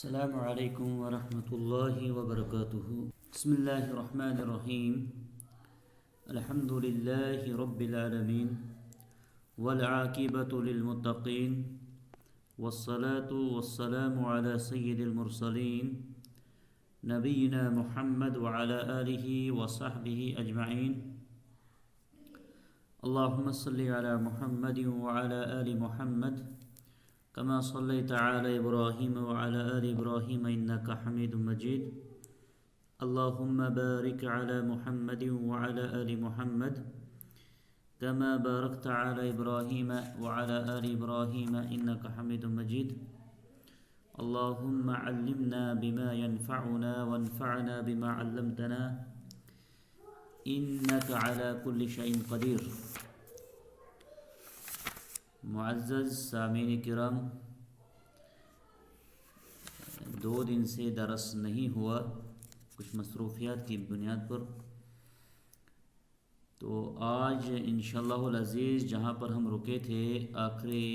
السلام علیکم ورحمۃ اللہ وبرکاتہ۔ بسم اللہ الرحمن الرحیم۔ الحمد للہ رب العالمین والعاقبۃ للمتقین والصلاة والسلام علی سید المرسلین نبینا محمد وعلی آلہ وصحبہ اجمعین۔ اللہم صلی علی محمد وعلی آل محمد كما صليت على إبراهيم وعلى آل إبراهيم إنك حميد مجيد۔ اللهم بارك على محمد وعلى آل محمد كما باركت على إبراهيم وعلى آل إبراهيم إنك حميد مجيد۔ اللهم علمنا بما ينفعنا وانفعنا بما علمتنا إنك على كل شيء قدير۔ معزز سامعین کرام، 2 دن سے درس نہیں ہوا کچھ مصروفیات کی بنیاد پر، تو آج انشاءاللہ العزیز جہاں پر ہم رکے تھے آخری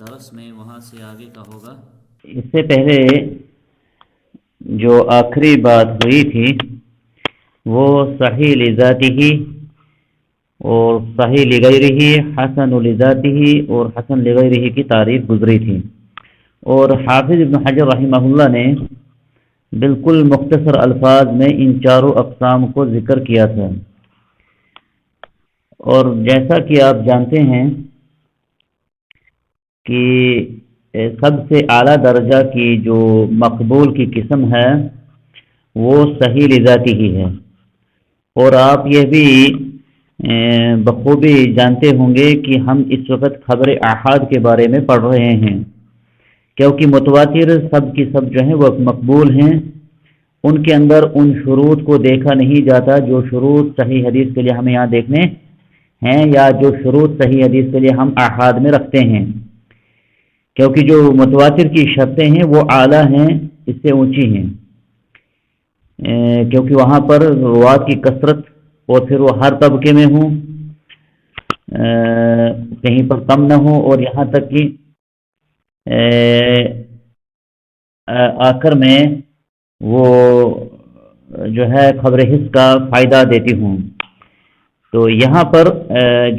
درس میں وہاں سے آگے کا ہوگا۔ اس سے پہلے جو آخری بات ہوئی تھی وہ صحیح لذاتہ اور صحیح لغیرہ، حسن لذاتہ اور حسن لغیرہ کی تعریف گزری تھی، اور حافظ ابن حجر رحمہ اللہ نے بالکل مختصر الفاظ میں ان چاروں اقسام کو ذکر کیا تھا۔ اور جیسا کہ آپ جانتے ہیں کہ سب سے اعلیٰ درجہ کی جو مقبول کی قسم ہے وہ صحیح لذاتہ ہی ہے، اور آپ یہ بھی بخوبی جانتے ہوں گے کہ ہم اس وقت خبر احاد کے بارے میں پڑھ رہے ہیں، کیونکہ متواتر سب کی سب جو ہیں وہ مقبول ہیں، ان کے اندر ان شروط کو دیکھا نہیں جاتا جو شروط صحیح حدیث کے لیے ہمیں یہاں دیکھنے ہیں، یا جو شروط صحیح حدیث کے لیے ہم احاد میں رکھتے ہیں، کیونکہ جو متواتر کی شرطیں ہیں وہ اعلیٰ ہیں، اس سے اونچی ہیں، کیونکہ وہاں پر روات کی کثرت اور پھر وہ ہر طبقے میں ہوں، کہیں پر کم نہ ہو، اور یہاں تک کہ آخر میں وہ جو ہے خبر حس کا فائدہ دیتی ہوں۔ تو یہاں پر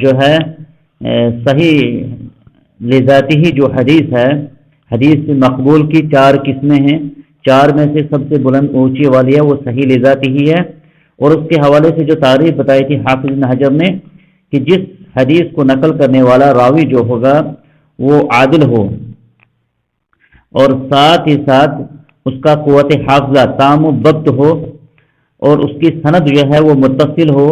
جو ہے صحیح لذاتی ہی جو حدیث ہے، حدیث مقبول کی 4 قسمیں ہیں، 4 میں سے سب سے بلند اونچی والی ہے وہ صحیح لذاتی ہی ہے، اور اس کے حوالے سے جو تعریف بتائی تھی حافظ ابن حجر نے کہ جس حدیث کو نقل کرنے والا راوی جو ہوگا وہ عادل ہو، اور ساتھ ہی ساتھ اس کا قوت حافظہ تام و ضبط ہو، اور اس کی سند جو ہے وہ متصل ہو،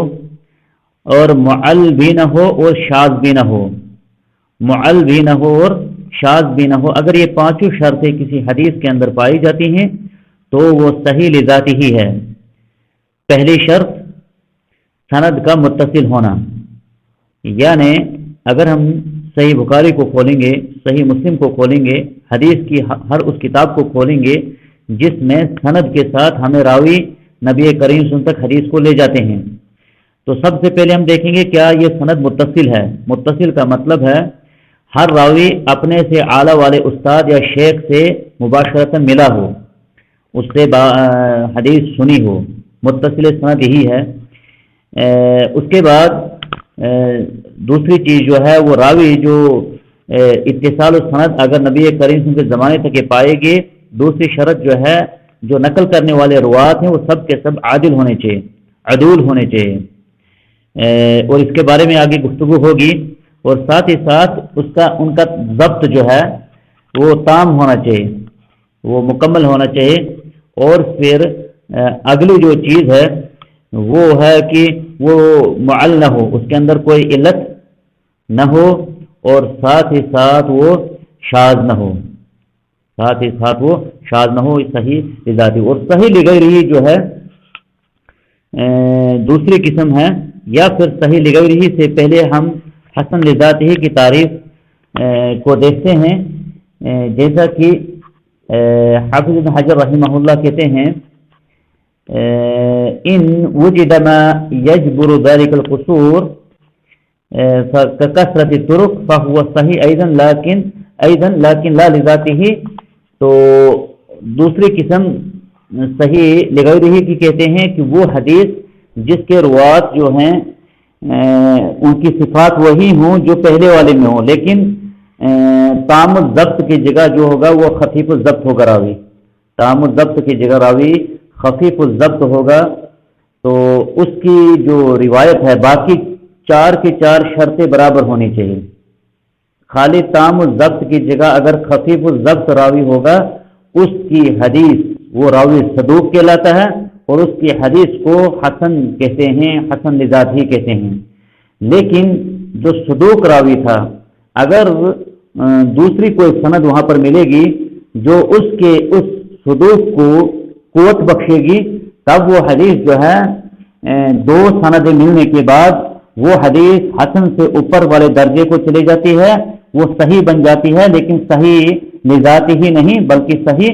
اور معل بھی نہ ہو اور شاذ بھی نہ ہو، معل بھی نہ ہو اور شاذ بھی نہ ہو۔ اگر یہ 5 شرطیں کسی حدیث کے اندر پائی جاتی ہیں تو وہ صحیح لذاتی ہی ہے۔ پہلی شرط سند کا متصل ہونا، یعنی اگر ہم صحیح بخاری کو کھولیں گے، صحیح مسلم کو کھولیں گے، حدیث کی ہر اس کتاب کو کھولیں گے جس میں سند کے ساتھ ہمیں راوی نبی کریم صلی اللہ علیہ وسلم تک حدیث کو لے جاتے ہیں، تو سب سے پہلے ہم دیکھیں گے کیا یہ سند متصل ہے۔ متصل کا مطلب ہے ہر راوی اپنے سے اعلیٰ والے استاد یا شیخ سے مباشرتاً ملا ہو، اس سے حدیث سنی ہو، متصل سند یہی ہے۔ اس کے بعد دوسری چیز جو ہے وہ راوی جو اتصال السند اگر نبی کریم کے زمانے تک یہ پائے گے، دوسری شرط جو ہے جو نقل کرنے والے روات ہیں وہ سب کے سب عادل ہونے چاہیے، عدول ہونے چاہیے، اور اس کے بارے میں آگے گفتگو ہوگی، اور ساتھ ہی ساتھ ان کا ضبط جو ہے وہ تام ہونا چاہیے، وہ مکمل ہونا چاہیے۔ اور پھر اگلی جو چیز ہے وہ ہے کہ وہ معل نہ ہو، اس کے اندر کوئی علت نہ ہو، اور ساتھ ہی ساتھ وہ شاذ نہ ہو، ساتھ ہی ساتھ وہ شاذ نہ ہو، صحیح لذاتی۔ اور صحیح لغیرہ جو ہے دوسری قسم ہے، یا پھر صحیح لغیرہ سے پہلے ہم حسن لذاتی کی تعریف کو دیکھتے ہیں، جیسا کہ حافظ ابن حجر رحمہ اللہ کہتے ہیں ان وجد ما يجبر ذلك القصور فكثرة الطرق فهو صحيح ايضا لیکن لا لذاته، تو دوسری قسم صحیح لغیرہ کی کہتے ہیں کہ وہ حدیث جس کے روات جو ہیں ان کی صفات وہی ہوں جو پہلے والے میں ہوں، لیکن تام الضبط کی جگہ جو ہوگا وہ خفیف الضبط ہوگا راوی، تام الضبط کی جگہ راوی خفیف الضبط ہوگا، تو اس کی جو روایت ہے باقی چار کی چار شرطیں برابر ہونی چاہیے۔ خالی تام الضبط کی جگہ اگر خفیف الضبط راوی ہوگا، اس کی حدیث وہ راوی صدوق کہلاتا ہے اور اس کی حدیث کو حسن کہتے ہیں، حسن لذات ہی کہتے ہیں۔ لیکن جو صدوق راوی تھا، اگر دوسری کوئی سند وہاں پر ملے گی جو اس کے اس صدوق کو قوت بخشے گی، تب وہ حدیث جو ہے دو سندیں ملنے کے بعد وہ حدیث حسن سے اوپر والے درجے کو چلی جاتی ہے، وہ صحیح بن جاتی ہے، لیکن صحیح لذات ہی نہیں بلکہ صحیح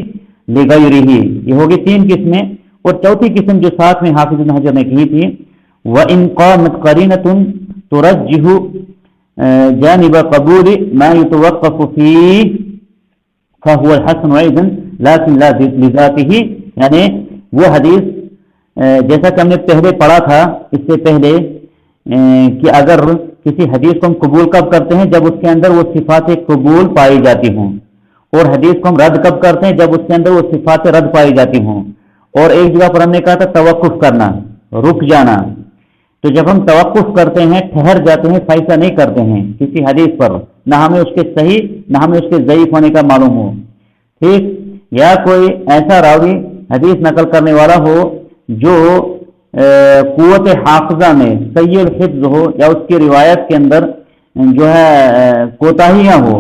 لغیرہ ہی۔ یہ ہوگی تین قسمیں، اور چوتھی قسم جو ساتھ میں حافظ ابن حجر نے کہی تھی، وَإِنْ قَامَتْ قَرِينَةٌ تُرَجِّحُ جانب قبول ما يتوقف فيه فهو الحسن أيضا لكن لا لذاته، یعنی وہ حدیث جیسا کہ ہم نے پہلے پڑھا تھا اس سے پہلے کہ اگر کسی حدیث کو ہم قبول کب کرتے ہیں جب اس کے اندر وہ صفات قبول پائی جاتی ہوں، اور حدیث کو ہم رد کب کرتے ہیں جب اس کے اندر وہ صفات رد پائی جاتی ہوں۔ اور ایک جگہ پر ہم نے کہا تھا توقف کرنا، رک جانا، تو جب ہم توقف کرتے ہیں، ٹھہر جاتے ہیں، فیصلہ نہیں کرتے ہیں کسی حدیث پر، نہ ہمیں اس کے صحیح نہ ہمیں اس کے ضعیف ہونے کا معلوم ہو، ٹھیک، یا کوئی ایسا راوی حدیث نقل کرنے والا ہو جو قوت حافظہ میں سیء الحفظ ہو، یا اس کی روایت کے اندر جو ہے کوتاہیاں ہو،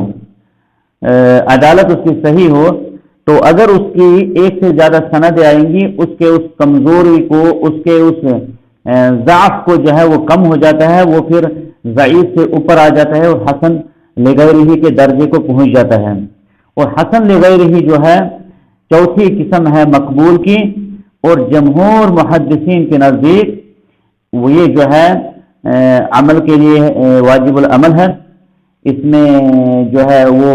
عدالت اس کی صحیح ہو، تو اگر اس کی ایک سے زیادہ سندیں آئیں گی، اس کے اس کمزوری کو، اس کے اس ضعف کو جو ہے وہ کم ہو جاتا ہے، وہ پھر ضعیف سے اوپر آ جاتا ہے اور حسن لغیرہ کے درجے کو پہنچ جاتا ہے۔ اور حسن لغیرہ جو ہے چوتھی قسم ہے مقبول کی، اور جمہور محدثین کے نزدیک وہ یہ جو ہے عمل کے لیے واجب العمل ہے، اس میں جو ہے وہ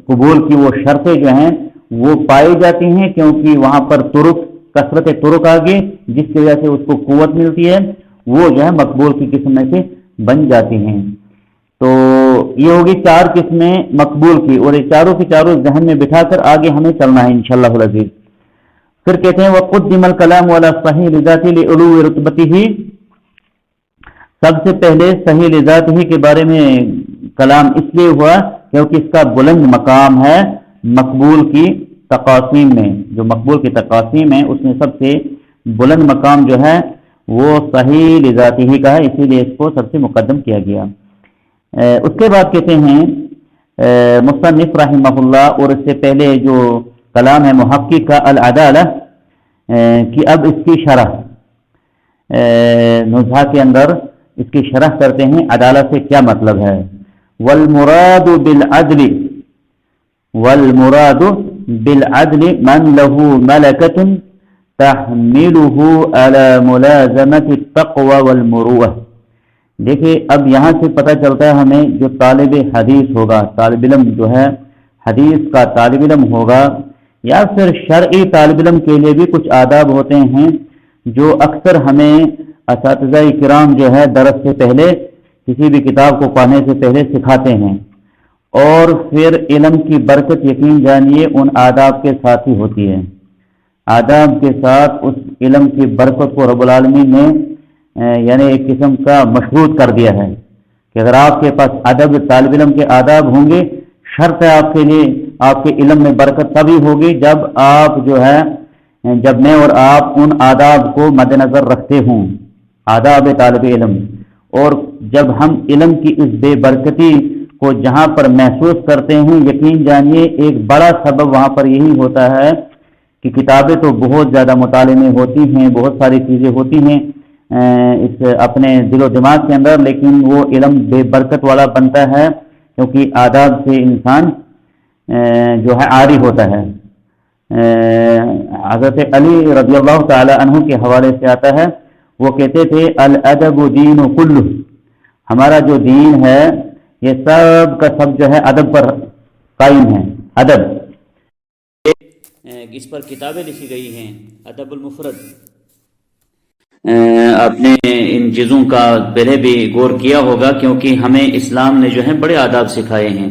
قبول کی وہ شرطیں جو ہیں وہ پائی جاتی ہیں، کیونکہ وہاں پر کثرت طرق آگے جس کی وجہ سے اس کو قوت ملتی ہے، وہ جو ہے مقبول کی قسم میں سے بن جاتی ہیں۔ تو یہ ہوگی چار قسمیں مقبول کی، اور یہ چاروں کی چاروں ذہن میں بٹھا کر آگے ہمیں چلنا ہے انشاءاللہ العزیز۔ پھر کہتے ہیں وَقُدِّمَ الْكَلَامُ عَلَى الصَّحِيحِ لِذَاتِهِ لِعُلُوِّ رُتْبَتِهِ، سب سے پہلے صحیح لذاتہ کے بارے میں کلام اس لیے ہوا کیونکہ اس کا بلند مقام ہے مقبول کی تقاسیم میں، جو مقبول کی تقاسیم ہے اس میں سب سے بلند مقام جو ہے وہ صحیح لذاتہ کا ہے، اسی لیے اس کو سب سے مقدم کیا گیا۔ اس کے بعد کہتے ہیں مصنف رحمہ اللہ، اور اس سے پہلے جو کلام ہے محقق کا العدالہ، کہ اب اس کی شرح نزہہ کے اندر اس کی شرح کرتے ہیں عدالت سے کیا مطلب ہے۔ والمراد بالعدل من له ملكة تحمله على ملازمة التقوى والمروءة۔ دیکھیں اب یہاں سے پتہ چلتا ہے ہمیں جو طالب حدیث ہوگا، طالب علم جو ہے حدیث کا طالب علم ہوگا، یا پھر شرعی طالب علم کے لیے بھی کچھ آداب ہوتے ہیں جو اکثر ہمیں اساتذہ کرام جو ہے درس سے پہلے کسی بھی کتاب کو پڑھنے سے پہلے سکھاتے ہیں، اور پھر علم کی برکت یقین جانیے ان آداب کے ساتھ ہی ہوتی ہے۔ آداب کے ساتھ اس علم کی برکت کو رب العالمین نے یعنی ایک قسم کا مشروط کر دیا ہے کہ اگر آپ کے پاس ادب طالب علم کے آداب ہوں گے، شرط ہے آپ کے لیے آپ کے علم میں برکت تبھی ہوگی جب آپ جو ہے جب میں اور آپ ان آداب کو مد نظر رکھتے ہوں، آداب طالب علم۔ اور جب ہم علم کی اس بے برکتی کو جہاں پر محسوس کرتے ہیں، یقین جانیے ایک بڑا سبب وہاں پر یہی ہوتا ہے کہ کتابیں تو بہت زیادہ مطالعے میں ہوتی ہیں، بہت ساری چیزیں ہوتی ہیں اس اپنے دل و دماغ کے اندر، لیکن وہ علم بے برکت والا بنتا ہے کیونکہ آداب سے انسان جو ہے عاری ہوتا ہے۔ حضرت علی رضی اللہ تعالی عنہ کے حوالے سے آتا ہے، وہ کہتے تھے الادب دین کلہ، ہمارا جو دین ہے یہ سب کا سب جو ہے ادب پر قائم ہے۔ ادب اس پر کتابیں لکھی گئی ہیں، ادب المفرد۔ آپ نے ان چیزوں کا پہلے بھی غور کیا ہوگا، کیونکہ ہمیں اسلام نے جو ہے بڑے آداب سکھائے ہیں،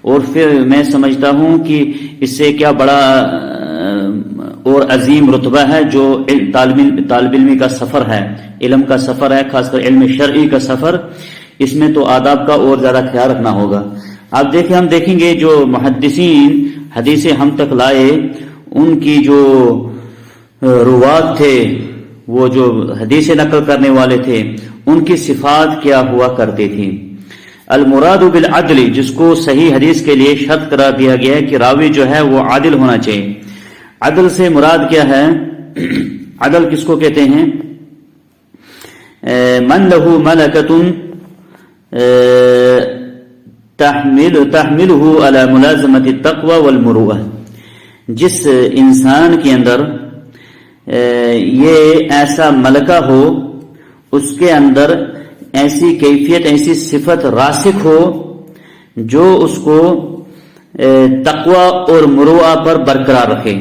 اور پھر میں سمجھتا ہوں کہ اس سے کیا بڑا اور عظیم رتبہ ہے جو طالب علمی کا سفر ہے، علم کا سفر ہے، خاص کر علم شرعی کا سفر، اس میں تو آداب کا اور زیادہ خیال رکھنا ہوگا۔ آپ دیکھیں، ہم دیکھیں گے جو محدثین حدیثیں ہم تک لائے، ان کی جو روات تھے، وہ جو حدیث نقل کرنے والے تھے، ان کی صفات کیا ہوا کرتی تھی۔ المراد بالعدل، جس کو صحیح حدیث کے لیے شرط قرار دیا گیا ہے کہ راوی جو ہے وہ عادل ہونا چاہیے۔ عدل سے مراد کیا ہے؟ عدل کس کو کہتے ہیں؟ من له ملکۃ تحملہ علی ملازمۃ التقوی والمروءہ، جس انسان کے اندر یہ ایسا ملکہ ہو، اس کے اندر ایسی کیفیت، ایسی صفت راسخ ہو جو اس کو تقوی اور مروءہ پر برقرار رکھے،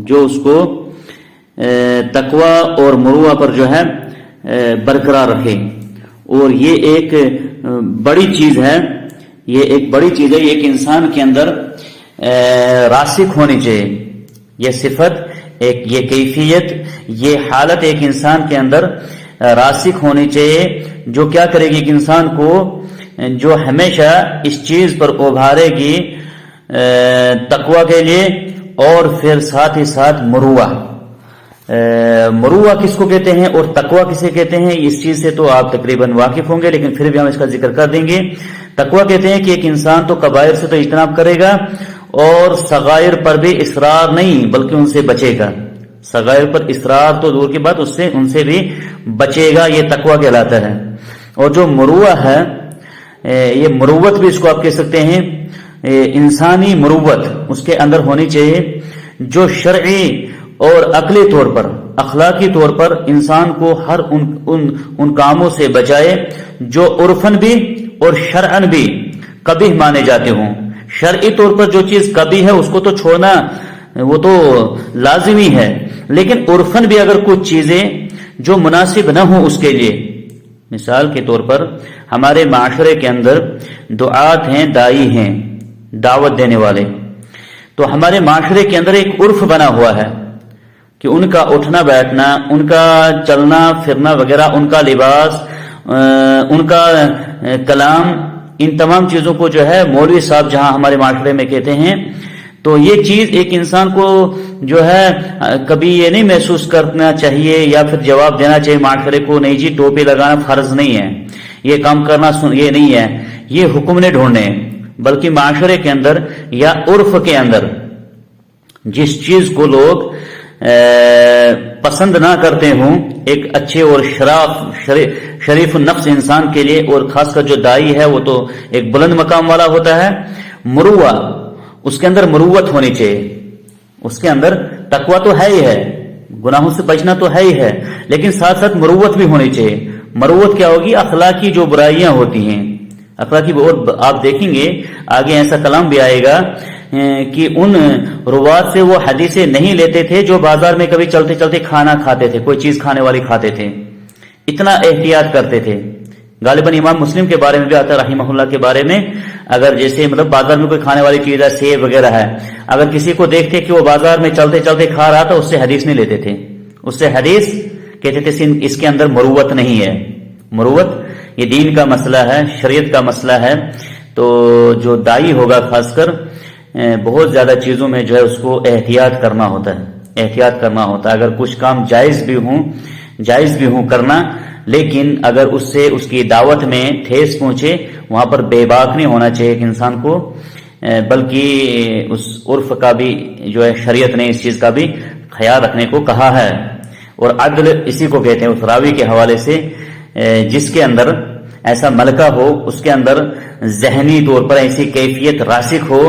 جو اس کو تقوی اور مروءہ پر جو ہے برقرار رکھے۔ اور یہ ایک بڑی چیز ہے، یہ ایک بڑی چیز ہے، یہ ایک انسان کے اندر راسخ ہونی چاہیے، یہ صفت، ایک یہ کیفیت، یہ حالت ایک انسان کے اندر راسخ ہونی چاہیے، جو کیا کرے گی ایک انسان کو، جو ہمیشہ اس چیز پر ابھارے گی تقوی کے لیے، اور پھر ساتھ ہی ساتھ مروءہ۔ مروءہ کس کو کہتے ہیں اور تقوی کسے کہتے ہیں، اس چیز سے تو آپ تقریباً واقف ہوں گے، لیکن پھر بھی ہم اس کا ذکر کر دیں گے۔ تقوی کہتے ہیں کہ ایک انسان تو کبائر سے تو اجتناب کرے گا، اور صغائر پر بھی اصرار نہیں بلکہ ان سے بچے گا۔ صغائر پر اصرار تو دور کی بات، ان سے بھی بچے گا، یہ تقوی کہلاتا ہے۔ اور جو مروءہ ہے، یہ مروت بھی اس کو آپ کہہ سکتے ہیں، انسانی مروت اس کے اندر ہونی چاہیے، جو شرعی اور عقلی طور پر، اخلاقی طور پر انسان کو ہر ان کاموں سے بچائے جو عرفاً بھی اور شرعاً بھی قبیح مانے جاتے ہوں۔ شرعی طور پر جو چیز قبیح ہے اس کو تو چھوڑنا وہ تو لازمی ہے، لیکن عرفاً بھی اگر کچھ چیزیں جو مناسب نہ ہوں اس کے لیے، مثال کے طور پر ہمارے معاشرے کے اندر دعات ہیں، دائی ہیں، دعوت دینے والے، تو ہمارے معاشرے کے اندر ایک عرف بنا ہوا ہے کہ ان کا اٹھنا بیٹھنا، ان کا چلنا پھرنا وغیرہ، ان کا لباس، ان کا کلام، ان تمام چیزوں کو جو ہے مولوی صاحب جہاں ہمارے معاشرے میں کہتے ہیں، تو یہ چیز ایک انسان کو جو ہے کبھی یہ نہیں محسوس کرنا چاہیے یا پھر جواب دینا چاہیے معاشرے کو، نہیں جی ٹوپی لگانا فرض نہیں ہے، یہ کام کرنا یہ نہیں ہے، یہ حکم نے ڈھونڈنے، بلکہ معاشرے کے اندر یا عرف کے اندر جس چیز کو لوگ پسند نہ کرتے ہوں، ایک اچھے اور شریف نفس انسان کے لیے، اور خاص کر جو دائی ہے وہ تو ایک بلند مقام والا ہوتا ہے، مروءہ، اس کے اندر مروت ہونی چاہیے، اس کے اندر تقوی تو ہے ہی ہے، گناہوں سے بچنا تو ہے ہی ہے، لیکن ساتھ ساتھ مروت بھی ہونی چاہیے۔ مروت کیا ہوگی؟ اخلاقی جو برائیاں ہوتی ہیں، اخلاقی، اور آپ دیکھیں گے آگے ایسا کلام بھی آئے گا کہ ان روات سے وہ حدیثیں نہیں لیتے تھے جو بازار میں کبھی چلتے چلتے کھانا کھاتے تھے، کوئی چیز کھانے والی کھاتے تھے، اتنا احتیاط کرتے تھے۔ غالباً امام مسلم کے بارے میں بھی آتا ہے رحمہ اللہ کے بارے میں، اگر جیسے بازار میں کوئی کھانے والی چیز ہے، سیب وغیرہ ہے، اگر کسی کو دیکھتے کہ وہ بازار میں چلتے چلتے کھا رہا تھا، اس سے حدیث نہیں لیتے تھے، اس سے حدیث کہتے تھے اس کے اندر مروت نہیں ہے۔ مروت یہ دین کا مسئلہ ہے، شریعت کا مسئلہ ہے، تو جو دائی ہوگا خاص کر بہت زیادہ چیزوں میں جو ہے اس کو احتیاط کرنا ہوتا ہے، احتیاط کرنا ہوتا ہے۔ اگر کچھ کام جائز بھی ہوں کرنا، لیکن اگر اس سے اس کی دعوت میں ٹھیس پہنچے، وہاں پر بے باک نہیں ہونا چاہیے ایک انسان کو، بلکہ اس عرف کا بھی جو ہے شریعت نے اس چیز کا بھی خیال رکھنے کو کہا ہے۔ اور عدل اسی کو کہتے ہیں، اس راوی کے حوالے سے جس کے اندر ایسا ملکہ ہو، اس کے اندر ذہنی طور پر ایسی کیفیت راسخ ہو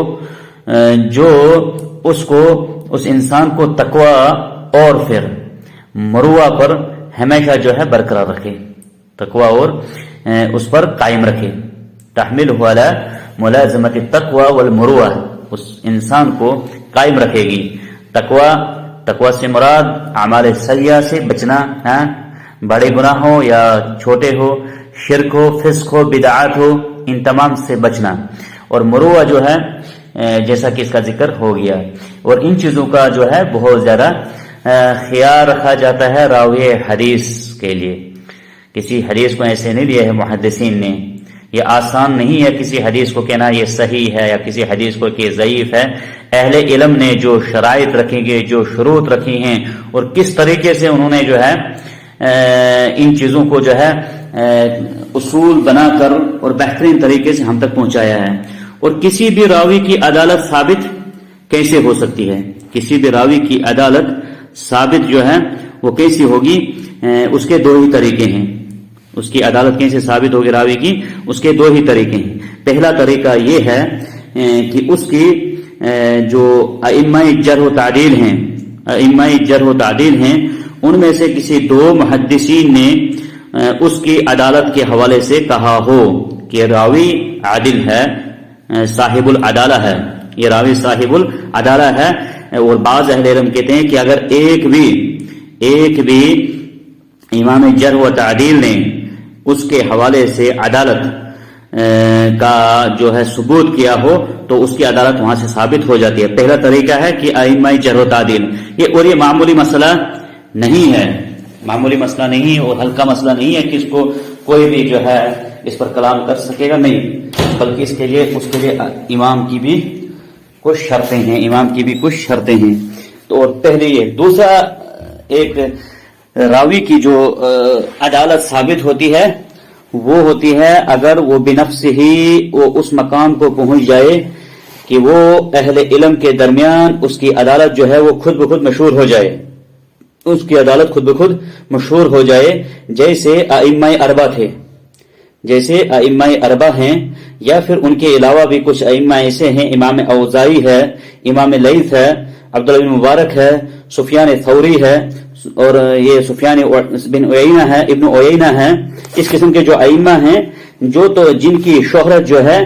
جو اس انسان کو تقوی اور پھر مروءہ پر ہمیشہ جو ہے برقرار رکھے، تقوی اور اس پر قائم رکھے۔ تحملہ علی ملازمۃ التقوی والمروءہ، اس انسان کو قائم رکھے گی تقوی سے مراد اعمال سیئہ سے بچنا، بڑے گناہ ہو یا چھوٹے ہو، شرک ہو، فسق ہو، بدعات ہو، ان تمام سے بچنا۔ اور مروہ جو ہے جیسا کہ اس کا ذکر ہو گیا، اور ان چیزوں کا جو ہے بہت زیادہ خیال رکھا جاتا ہے راوی حدیث کے لیے۔ کسی حدیث کو ایسے نہیں لیا ہے محدثین نے، یہ آسان نہیں ہے کسی حدیث کو کہنا یہ صحیح ہے یا کسی حدیث کو کہ ضعیف ہے۔ اہل علم نے جو شرائط رکھی گے، جو شروط رکھی ہیں، اور کس طریقے سے انہوں نے جو ہے ان چیزوں کو جو ہے اصول بنا کر اور بہترین طریقے سے ہم تک پہنچایا ہے۔ اور کسی بھی راوی کی عدالت ثابت کیسے ہو سکتی ہے؟ کسی بھی راوی کی عدالت ثابت جو ہے وہ کیسی ہوگی؟ اس کے دو ہی طریقے ہیں۔ اس کی عدالت کیسے ثابت ہوگی راوی کی؟ اس کے دو ہی طریقے ہیں۔ پہلا طریقہ یہ ہے کہ اس کی جو ائمہ جرح و تعدیل ہیں، ائمہ جرح و تعدیل ہیں، ان میں سے کسی دو محدثین نے اس کی عدالت کے حوالے سے کہا ہو کہ راوی عادل ہے، صاحب العدالہ ہے، یہ راوی صاحب العدالہ ہے۔ اور بعض اہل علم کہتے ہیں کہ اگر ایک بھی امام جرح و تعدیل نے اس کے حوالے سے عدالت کا جو ہے ثبوت کیا ہو تو اس کی عدالت وہاں سے ثابت ہو جاتی ہے۔ پہلا طریقہ ہے کہ ائمہ جرح و تعدیل، اور یہ معمولی مسئلہ نہیں ہے، معمولی مسئلہ نہیں اور ہلکا مسئلہ نہیں ہے کہ اس کو کوئی بھی جو ہے اس پر کلام کر سکے گا، نہیں، بلکہ اس کے لیے امام کی بھی کچھ شرطیں ہیں، امام کی بھی کچھ شرطیں ہیں۔ تو پہلے یہ، دوسرا ایک راوی کی جو عدالت ثابت ہوتی ہے وہ ہوتی ہے اگر وہ بنفس ہی وہ اس مقام کو پہنچ جائے کہ وہ اہل علم کے درمیان اس کی عدالت جو ہے وہ خود بخود مشہور ہو جائے، اس کی عدالت خود بخود مشہور ہو جائے، جیسے ائمہ اربعہ تھے، جیسے ائمہ اربعہ ہیں، یا پھر ان کے علاوہ بھی کچھ ائمہ ایسے ہیں، امام اوزاعی ہے، امام لیث ہے، عبداللہ بن مبارک ہے، سفیان ثوری ہے، اور یہ سفیان بن عیینہ ہے، ابن عیینہ ہے، اس قسم کے جو ائمہ ہیں جو تو جن کی شہرت جو ہے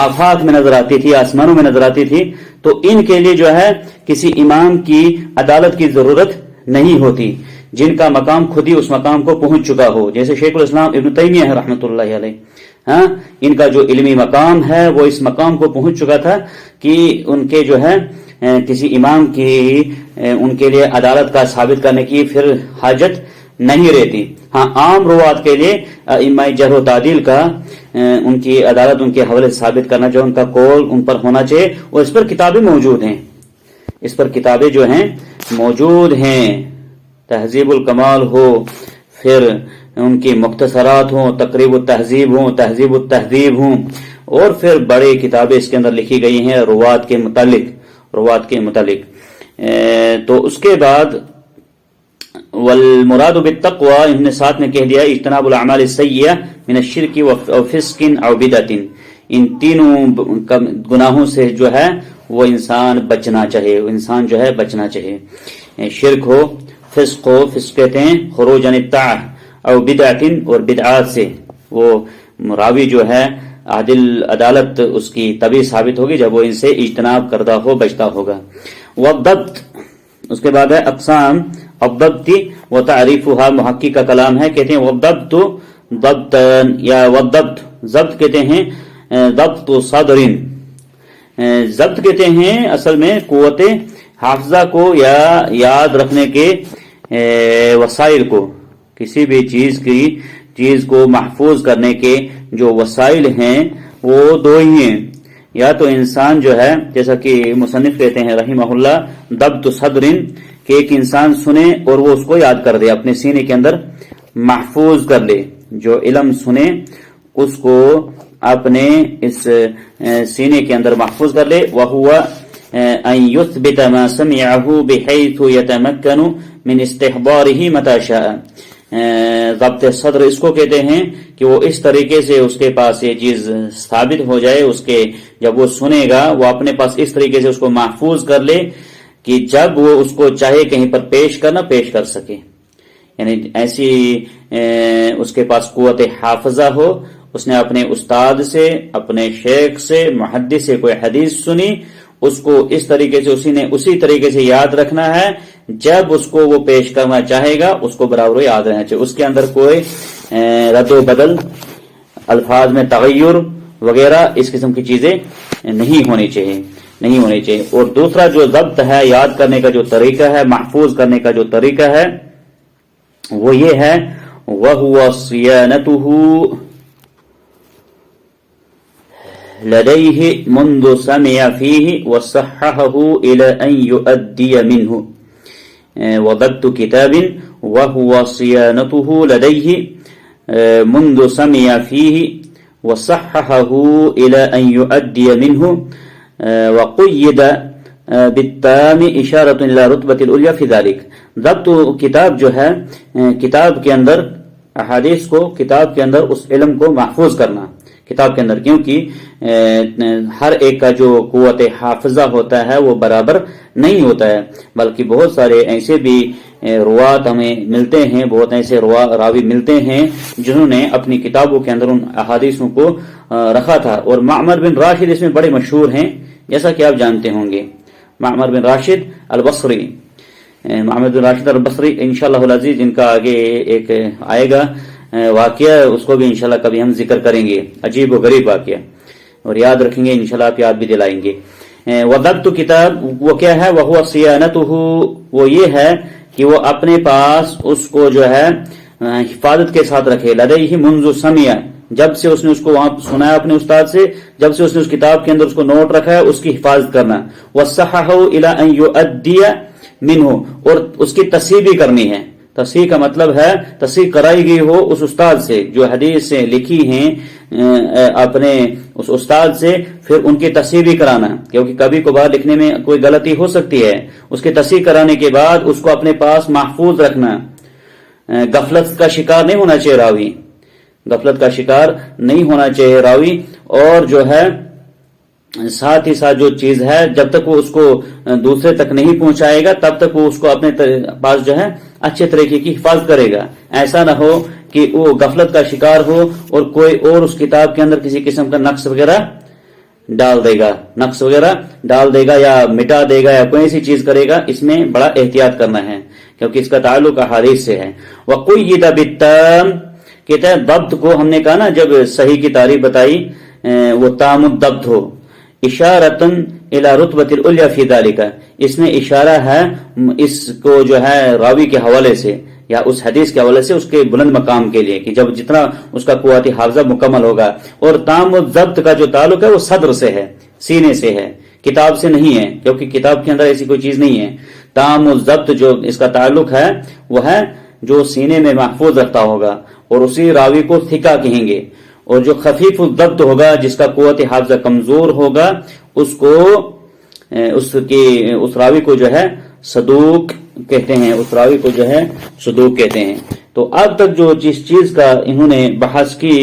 آفاق میں نظر آتی تھی، آسمانوں میں نظر آتی تھی، تو ان کے لیے جو ہے کسی امام کی عدالت کی ضرورت نہیں ہوتی، جن کا مقام خود ہی اس مقام کو پہنچ چکا ہو، جیسے شیخ الاسلام ابن تیمیہ ہے رحمۃ اللہ علیہ، ان کا جو علمی مقام ہے وہ اس مقام کو پہنچ چکا تھا کہ ان کے جو ہے کسی امام کی ان کے لیے عدالت کا ثابت کرنے کی پھر حاجت نہیں رہتی۔ ہاں، عام روات کے لیے ائمہ جرح و تعدیل کا ان کی عدالت ان کے حوالے ثابت کرنا چاہیے، ان کا قول ان پر ہونا چاہیے، اور اس پر کتابیں موجود ہیں، اس پر کتابیں جو ہیں موجود ہیں، تہذیب الکمال ہو، پھر ان کی مختصرات ہوں، تقریب التہذیب ہوں، تہذیب التہذیب ہوں، اور پھر بڑی کتابیں اس کے اندر لکھی گئی ہیں روات کے متعلق۔ تو اس کے بعد والمراد بالتقوى انہوں نے ساتھ میں کہہ دیا اجتناب الاعمال السیئہ من الشرک و فسق او بدعت، ان تینوں گناہوں سے جو ہے وہ انسان بچنا چاہے، انسان جو ہے بچنا چاہے، شرک ہو، فسق ہو، فسق کہتے ہیں خروج عن الطاعہ، او بدعت، اور بدعات سے وہ راوی جو ہے عدالت اس کی تبھی ثابت ہوگی جب وہ ان سے اجتناب کردہ ہو، بچتا ہوگا۔ والضبط، اس کے بعد ہے اقسام الضبط و تعریفها، محقق کا کلام ہے، کہتے ہیں والضبط ضبطا، یا والضبط ضبط کہتے ہیں ضبط صدر، ضبط کہتے ہیں اصل میں قوت حافظہ کو یا یاد رکھنے کے وسائل کو، کسی بھی چیز کو محفوظ کرنے کے جو وسائل ہیں وہ دو ہی ہیں، یا تو انسان جو ہے جیسا کہ مصنف کہتے ہیں رحمہ اللہ ضبط صدر، کہ ایک انسان سنے اور وہ اس کو یاد کر دے، اپنے سینے کے اندر محفوظ کر لے، جو علم سنے اس کو اپنے اس سینے کے اندر محفوظ کر لے۔ وَهُوَ أَن يُثْبِتَ مَا سَمِعَهُ بِحَيْثُ يَتَمَكَّنُ مِنْ اسْتِحْضَارِهِ مَتَى شَاءَ، ضبط صدر اس کو کہتے ہیں کہ وہ اس طریقے سے اس کے پاس یہ چیز ثابت ہو جائے، اس کے جب وہ سنے گا وہ اپنے پاس اس طریقے سے اس کو محفوظ کر لے کہ جب وہ اس کو چاہے کہیں پر پیش کر سکے، یعنی ایسی اس کے پاس قوت حافظہ ہو، اس نے اپنے استاد سے، اپنے شیخ سے، محدث سے کوئی حدیث سنی، اس کو اس طریقے سے اسی طریقے سے یاد رکھنا ہے جب اس کو وہ پیش کرنا چاہے گا، اس کو برابر یاد رہنا چاہیے، اس کے اندر کوئی رد و بدل، الفاظ میں تغیر وغیرہ اس قسم کی چیزیں نہیں ہونی چاہیے۔ اور دوسرا جو ضبط ہے، یاد کرنے کا جو طریقہ ہے، محفوظ کرنے کا جو طریقہ ہے، وہ یہ ہے وَهُوَ صِيَانَتُهُ لديه منذ سمع فيه وصححه إلى أن يؤدي منه وضبط كتاب وهو صيانته لديه منذ سمع فيه وصححه إلى أن يؤدي منه وقيد بالتام إشارة إلى رتبة العليا في ذلك۔ ضبط کتاب جو ہے، کتاب کے اندر احادیث کو، کتاب کے اندر اس علم کو محفوظ کرنا کتاب کے اندر، کیونکہ ہر ایک کا جو قوت حافظہ ہوتا ہے وہ برابر نہیں ہوتا ہے، بلکہ بہت سارے ایسے بھی روات ہمیں ملتے ہیں، بہت ایسے راوی ملتے ہیں جنہوں نے اپنی کتابوں کے اندر ان احادیثوں کو رکھا تھا، اور معمر بن راشد اس میں بڑے مشہور ہیں، جیسا کہ آپ جانتے ہوں گے، معمر بن راشد البصری، معمر بن راشد البصری انشاءاللہ العزیز، ان کا آگے ایک آئے گا واقعہ، اس کو بھی انشاءاللہ کبھی ہم ذکر کریں گے، عجیب و غریب واقعہ، اور یاد رکھیں گے انشاءاللہ، آپ یاد بھی دلائیں گے۔ وضبط کتاب وہ کیا ہے؟ وَهُوَ صِيَانَتُهُ، وہ یہ ہے کہ وہ اپنے پاس اس کو جو ہے حفاظت کے ساتھ رکھے، لدیہ منذ سمع، جب سے اس نے اس کو وہاں سنایا اپنے استاد سے، جب سے اس نے اس کتاب کے اندر اس کو نوٹ رکھا ہے، اس کی حفاظت کرنا، وَصَحَّحَهُ إِلَىٰ أَن يُؤَدِّيَ مِنْهُ، اور اس کی تصحیح بھی کرنی ہے۔ تصحیح کا مطلب ہے تصحیح کرائی گئی ہو اس استاد سے، جو حدیث سے لکھی ہیں اپنے اس استاد سے، پھر ان کی تصحیح بھی کرانا، کیونکہ کبھی کبھار لکھنے میں کوئی غلطی ہو سکتی ہے، اس کی تصحیح کرانے کے بعد اس کو اپنے پاس محفوظ رکھنا۔ غفلت کا شکار نہیں ہونا چاہیے راوی، غفلت کا شکار نہیں ہونا چاہیے راوی، اور جو ہے ساتھ ہی ساتھ جو چیز ہے، جب تک وہ اس کو دوسرے تک نہیں پہنچائے گا تب تک وہ اس کو اپنے پاس جو ہے اچھے طریقے کی حفاظت کرے گا۔ ایسا نہ ہو کہ وہ غفلت کا شکار ہو اور کوئی اور اس کتاب کے اندر کسی قسم کا نقص وغیرہ ڈال دے گا یا مٹا دے گا یا کوئی ایسی چیز کرے گا، اس میں بڑا احتیاط کرنا ہے، کیونکہ اس کا تعلق احادیث سے ہے۔ وَقُيِّدَ بِالتَّامِ، کہتے ہیں ضبط کو ہم نے کہا نا، جب صحیح کی تعریف بتائی، وہ تام الضبط ہو، اشارتن الی رتبۃ العلیٰ فی ذلک، اس میں اشارہ ہے اس کو جو ہے راوی کے حوالے سے یا اس حدیث کے حوالے سے اس کے بلند مقام کے لیے، کہ جب جتنا اس کا قوت حافظہ مکمل ہوگا۔ اور تام الضبط کا جو تعلق ہے وہ صدر سے ہے، سینے سے ہے، کتاب سے نہیں ہے، کیونکہ کتاب کے اندر ایسی کوئی چیز نہیں ہے۔ تام الضبط جو اس کا تعلق ہے وہ ہے جو سینے میں محفوظ رکھتا ہوگا، اور اسی راوی کو ثقہ کہیں گے۔ اور جو خفیف الضبط ہوگا، جس کا قوت حافظہ کمزور ہوگا، اس راوی کو جو ہے صدوق کہتے ہیں، اس راوی کو جو ہے صدوق کہتے ہیں۔ تو اب تک جو جس چیز کا انہوں نے بحث کی،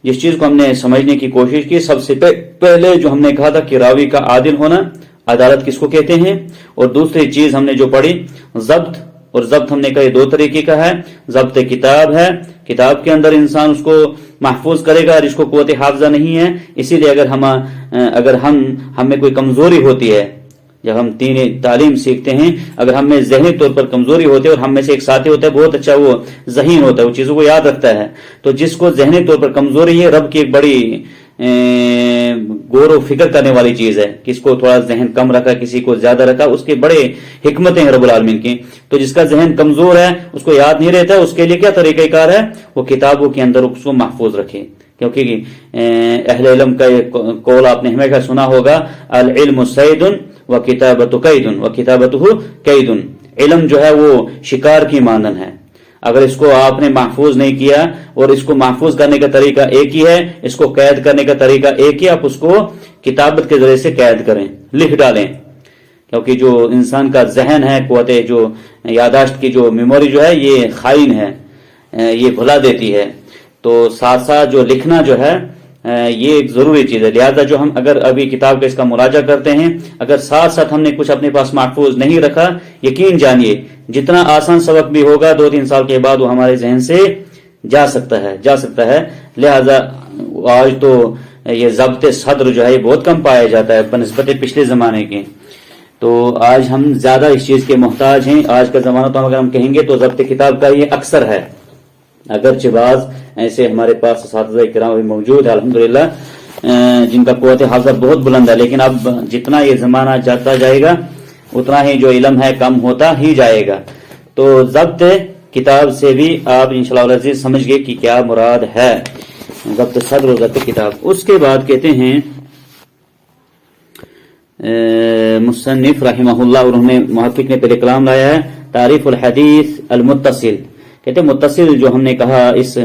جس چیز کو ہم نے سمجھنے کی کوشش کی، سب سے پہلے جو ہم نے کہا تھا کہ راوی کا عادل ہونا، عدالت کس کو کہتے ہیں، اور دوسری چیز ہم نے جو پڑھی ضبط، اور ضبط ہم نے کہا یہ دو طریقے کا ہے۔ ضبط کتاب ہے، کتاب کے اندر انسان اس کو محفوظ کرے گا، اور اس کو قوت حافظہ نہیں ہے، اسی لیے اگر ہم میں کوئی کمزوری ہوتی ہے، جب ہم تعلیم سیکھتے ہیں، اگر ہم میں ذہنی طور پر کمزوری ہوتی ہے، اور ہم میں سے ایک ساتھی ہوتا ہے بہت اچھا، وہ ذہین ہوتا ہے، وہ چیزوں کو یاد رکھتا ہے، تو جس کو ذہنی طور پر کمزوری ہے، رب کی ایک بڑی غور و فکر کرنے والی چیز ہے، کس کو تھوڑا ذہن کم رکھا، کسی کو زیادہ رکھا، اس کے بڑے حکمتیں ہیں رب العالمین کی۔ تو جس کا ذہن کمزور ہے، اس کو یاد نہیں رہتا، اس کے لیے کیا طریقہ کار ہے؟ وہ کتابوں کے اندر اس کو محفوظ رکھے، کیونکہ اہل علم کا قول آپ نے ہمیشہ سنا ہوگا، العلم سید وکتابۃ قید وکتابتہ قید، علم جو ہے وہ شکار کی مانند ہے، اگر اس کو آپ نے محفوظ نہیں کیا، اور اس کو محفوظ کرنے کا طریقہ ایک ہی ہے، اس کو قید کرنے کا طریقہ ایک ہی، آپ اس کو کتابت کے ذریعے سے قید کریں، لکھ ڈالیں، کیونکہ جو انسان کا ذہن ہے، قوت جو یاداشت کی جو میموری جو ہے، یہ خائن ہے، یہ بھلا دیتی ہے، تو ساتھ ساتھ جو لکھنا جو ہے یہ ایک ضروری چیز ہے۔ لہذا جو ہم اگر ابھی کتاب کا اس کا مراجعہ کرتے ہیں، اگر ساتھ ساتھ ہم نے کچھ اپنے پاس محفوظ نہیں رکھا، یقین جانیے جتنا آسان سبق بھی ہوگا 2-3 سال کے بعد وہ ہمارے ذہن سے جا سکتا ہے۔ لہذا آج تو یہ ضبط صدر جو ہے بہت کم پایا جاتا ہے بنسبت پچھلے زمانے کے. تو آج ہم زیادہ اس چیز کے محتاج ہیں. آج کا زمانہ تو اگر ہم کہیں گے تو ضبط کتاب کا یہ اکثر ہے، اگرچہ بعض ایسے ہمارے پاس اساتذہ کرام بھی موجود ہے الحمدللہ جن کا قوت حافظہ بہت بلند ہے، لیکن اب جتنا یہ زمانہ جاتا جائے گا اتنا ہی جو علم ہے کم ہوتا ہی جائے گا. تو ضبط کتاب سے بھی آپ انشاءاللہ العزیز سمجھ گئے کہ کیا مراد ہے ضبط صدر و ضبط کتاب. اس کے بعد کہتے ہیں مصنف رحمہ اللہ، اور انہوں نے محقق نے پہلے کلام لایا ہے تعریف الحدیث المتصل. کہتے ہیں متصل جو ہم نے کہا اس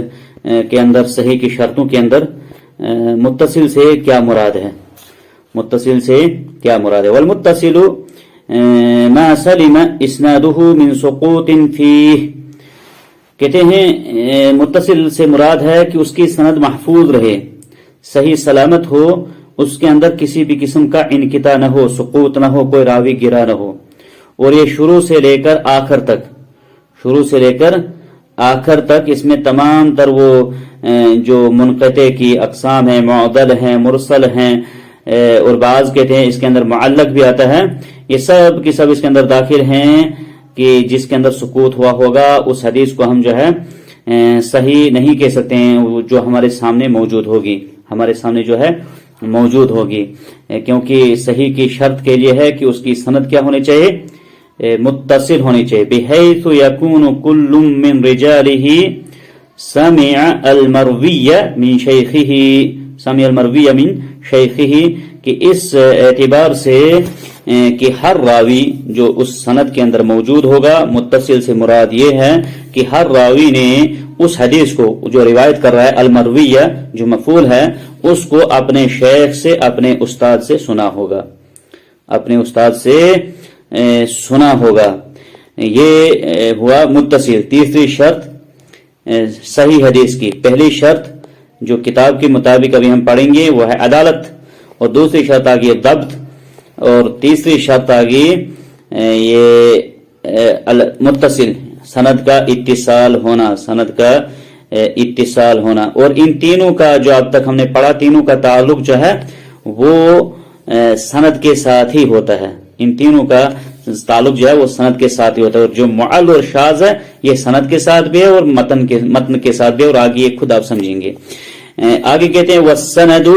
کے اندر صحیح کی شرطوں کے اندر متصل سے کیا مراد ہے، متصل سے کیا مراد ہے. والمتصل ما سلم اسناده من سقوط فيه. کہتے ہیں متصل سے مراد ہے کہ اس کی سند محفوظ رہے، صحیح سلامت ہو، اس کے اندر کسی بھی قسم کا انقطاع نہ ہو، سقوط نہ ہو، کوئی راوی گرا نہ ہو، اور یہ شروع سے لے کر آخر تک، شروع سے لے کر آخر تک اس میں تمام تر وہ جو منقطع کی اقسام ہیں، معضل ہیں، مرسل ہیں، اور بعض کہتے ہیں اس کے اندر معلق بھی آتا ہے، یہ سب کی سب اس کے اندر داخل ہیں کہ جس کے اندر سقوط ہوا ہوگا اس حدیث کو ہم جو ہے صحیح نہیں کہہ سکتے ہیں، جو ہمارے سامنے موجود ہوگی، ہمارے سامنے جو ہے موجود ہوگی، کیونکہ صحیح کی شرط کے لیے ہے کہ اس کی سند کیا ہونی چاہیے، متصل ہونی چاہیے. بحیث یکون کل من رجالہ سمع المروی من شیخہ، سمع المروی من شیخہ، کہ اس اعتبار سے کہ ہر راوی جو اس سند کے اندر موجود ہوگا، متصل سے مراد یہ ہے کہ ہر راوی نے اس حدیث کو جو روایت کر رہا ہے، المرویہ جو مفعول ہے، اس کو اپنے شیخ سے، اپنے استاد سے سنا ہوگا، اپنے استاد سے سنا ہوگا. یہ ہوا متصل. تیسری شرط صحیح حدیث کی، پہلی شرط جو کتاب کے مطابق ابھی ہم پڑھیں گے وہ ہے عدالت، اور دوسری شرط آ گئی ضبط، اور تیسری شرط آ گئی یہ متصل، سند کا اتصال ہونا، سند کا اتصال ہونا. اور ان تینوں کا جو اب تک ہم نے پڑھا، تینوں کا تعلق جو ہے وہ سند کے ساتھ ہی ہوتا ہے، ان تینوں کا تعلق جو ہے وہ سند کے ساتھ ہی ہوتا ہے. اور جو معل اور شاذ ہے یہ سند کے ساتھ بھی ہے اور متن کے ساتھ بھی ہے، اور آگے یہ خود آپ سمجھیں گے. آگے کہتے ہیں والسند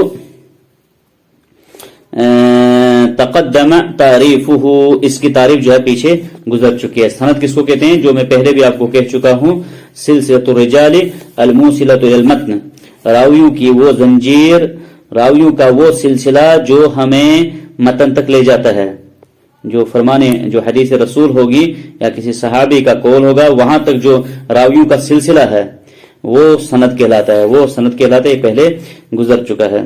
تقدم تعریفہ، اس کی تعریف جو ہے پیچھے گزر چکی ہے. سند کس کو کہتے ہیں؟ جو میں پہلے بھی آپ کو کہہ چکا ہوں، سلسلۃ الرجال الموصلۃ الی المتن، راویوں کی وہ زنجیر، راویوں کا وہ سلسلہ جو ہمیں متن تک لے جاتا ہے، جو فرمانے جو حدیث رسول ہوگی یا کسی صحابی کا قول ہوگا، وہاں تک جو راویوں کا سلسلہ ہے وہ سند کہلاتا ہے، وہ سند کہلاتا ہے، پہلے گزر چکا ہے.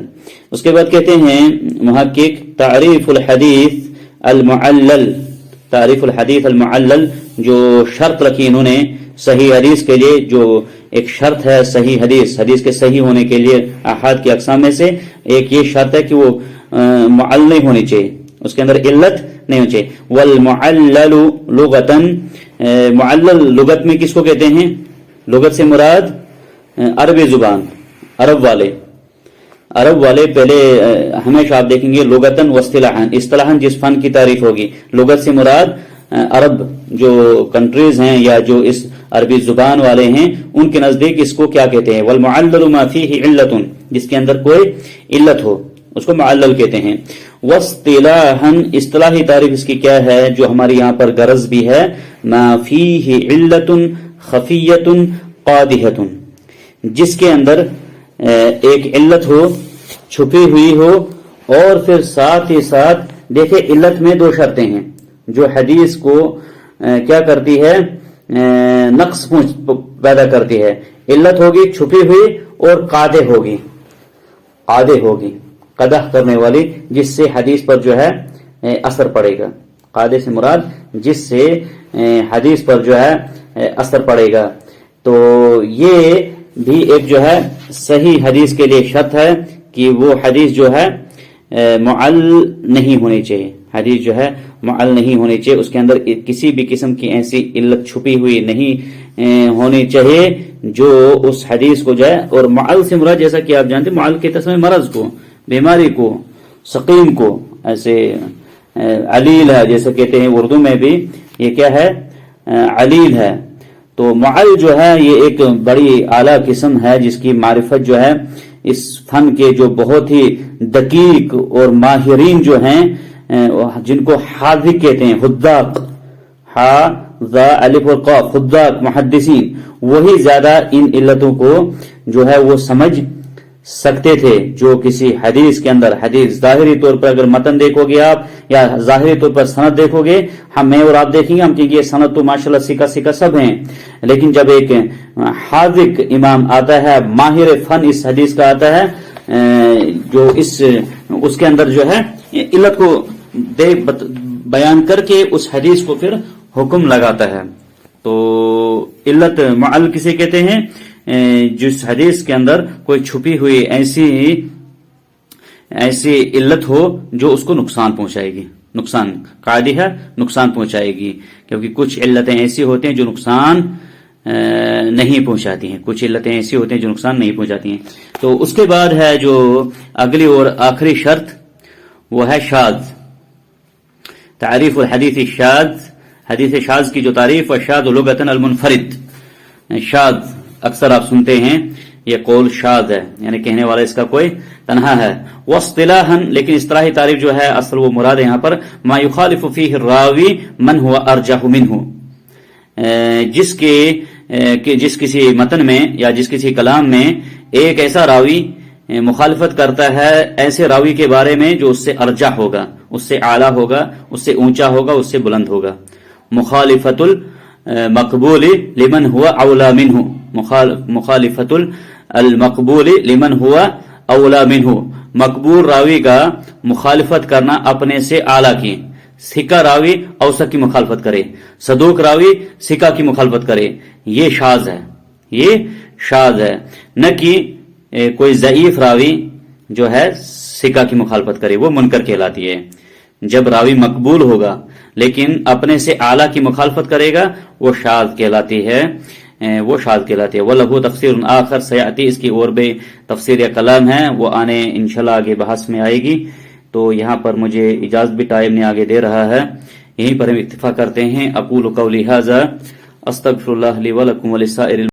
اس کے بعد کہتے ہیں محقق تعریف الحدیث المعلل، تعریف الحدیث المعلل، جو شرط رکھی انہوں نے صحیح حدیث کے لیے، جو ایک شرط ہے صحیح حدیث، حدیث کے صحیح ہونے کے لیے احاد کی اقسام میں سے ایک یہ شرط ہے کہ وہ معلل نہیں ہونی چاہیے، اس کے اندر علت نہیں ہونی چاہیے. والمعلل لغتاً، معلل لغت میں کس کو کہتے ہیں؟ لغت سے مراد عربی زبان، عرب والے پہلے ہمیشہ آپ دیکھیں گے لغتاً و اصطلاحاً، اصطلاحاً جس فن کی تعریف ہوگی، لغت سے مراد عرب جو کنٹریز ہیں یا جو اس عربی زبان والے ہیں ان کے نزدیک اس کو کیا کہتے ہیں؟ والمعلل ما فیہ علت، جس کے اندر کوئی علت ہو اس کو معلل کہتے ہیں. واصطلاحاً، اصطلاحی تعریف اس کی کیا ہے جو ہماری یہاں پر غرض بھی ہے؟ ما فیہ علت خفیۃ قادحۃ، جس کے اندر ایک علت ہو، چھپی ہوئی ہو، اور پھر ساتھ ہی ساتھ دیکھیں علت میں دو شرطیں ہیں جو حدیث کو کیا کرتی ہے؟ نقص پیدا کرتی ہے. علت ہوگی چھپی ہوئی اور قادح ہوگی، قدح کرنے والی، جس سے حدیث پر جو ہے اثر پڑے گا. قادح سے مراد جس سے حدیث پر جو ہے اثر پڑے گا. تو یہ بھی ایک جو ہے صحیح حدیث کے لیے شرط ہے کہ وہ حدیث جو ہے معل نہیں ہونی چاہیے، حدیث جو ہے معل نہیں ہونی چاہیے، اس کے اندر کسی بھی قسم کی ایسی علت چھپی ہوئی نہیں ہونی چاہیے جو اس حدیث کو جو ہے، اور معل سے مراد جیسا کہ آپ جانتے ہیں معل کے تسمے مرض کو، بیماری کو، سقیم کو، ایسے علیل ہے جیسے کہتے ہیں اردو میں بھی، یہ کیا ہے؟ علیل ہے۔ تو معل جو ہے یہ ایک بڑی اعلیٰ قسم ہے جس کی معرفت جو ہے اس فن کے جو بہت ہی دقیق اور ماہرین جو ہیں جن کو حاذق کہتے ہیں، حذاق، ذا الف اور قاف، حذاق محدثین، وہی زیادہ ان علتوں کو جو ہے وہ سمجھ سکتے تھے جو کسی حدیث کے اندر، حدیث ظاہری طور پر اگر متن دیکھو گے آپ یا ظاہری طور پر سند دیکھو گے، میں اور آپ دیکھیں گے ہم کہیں گے یہ سند تو ماشاءاللہ سکا سب ہیں، لیکن جب ایک حاذق امام آتا ہے، ماہر فن اس حدیث کا آتا ہے، جو اس کے اندر جو ہے علت کو بیان کر کے اس حدیث کو پھر حکم لگاتا ہے۔ تو علت معل کسے کہتے ہیں؟ جس حدیث کے اندر کوئی چھپی ہوئی ایسی علت ہو جو اس کو نقصان پہنچائے گی، نقصان قاعدی ہے، نقصان پہنچائے گی، کیونکہ کچھ علتیں ایسی ہوتی ہیں جو نقصان نہیں پہنچاتی ہیں، کچھ علتیں ایسی ہوتی ہیں جو نقصان نہیں پہنچاتی ہیں۔ تو اس کے بعد ہے جو اگلی اور آخری شرط، وہ ہے شاذ۔ تعریف الحدیث الشاذ، حدیث شاذ کی جو تعریف، والشاذ لغۃ المنفرد، شاذ اکثر آپ سنتے ہیں یہ قول شاذ ہے، یعنی کہنے والا اس کا کوئی تنہا ہے۔ واصطلاحا، لیکن اصطلاحی تعریف جو ہے اصل وہ مراد ہے یہاں پر ما یخالف فیہ الراوی من هو ارجح منہ، جس کسی متن میں یا جس کسی کلام میں ایک ایسا راوی مخالفت کرتا ہے ایسے راوی کے بارے میں جو اس سے ارجح ہوگا، اس سے اعلیٰ ہوگا، اس سے اونچا ہوگا، اس سے بلند ہوگا۔ مخالفت المقبول لمن هو اولا منہ، مخالفت المقبول لمن هو اولا منہ، مقبول راوی کا مخالفت کرنا اپنے سے اعلیٰ کی، ثقہ راوی اوسط کی مخالفت کرے، صدوق راوی ثقہ کی مخالفت کرے، یہ شاذ ہے، یہ شاذ ہے، نہ کہ کوئی ضعیف راوی جو ہے ثقہ کی مخالفت کرے، وہ منکر کہلاتی ہے۔ جب راوی مقبول ہوگا لیکن اپنے سے اعلیٰ کی مخالفت کرے گا وہ شاذ کہلاتی ہے، وہ شاذ کہلاتی ہے۔ وَلَهُ تفسیر آخر سیاتی، اس کی اور بھی تفسیر یا کلام ہے، وہ آنے انشاءاللہ آگے بحث میں آئے گی۔ تو یہاں پر مجھے اجازت بھی ٹائم نے آگے دے رہا ہے، یہیں پر ہم اکتفا کرتے ہیں۔ اقول قولی ھذا استغفر اللہ لی ولکم ولسائر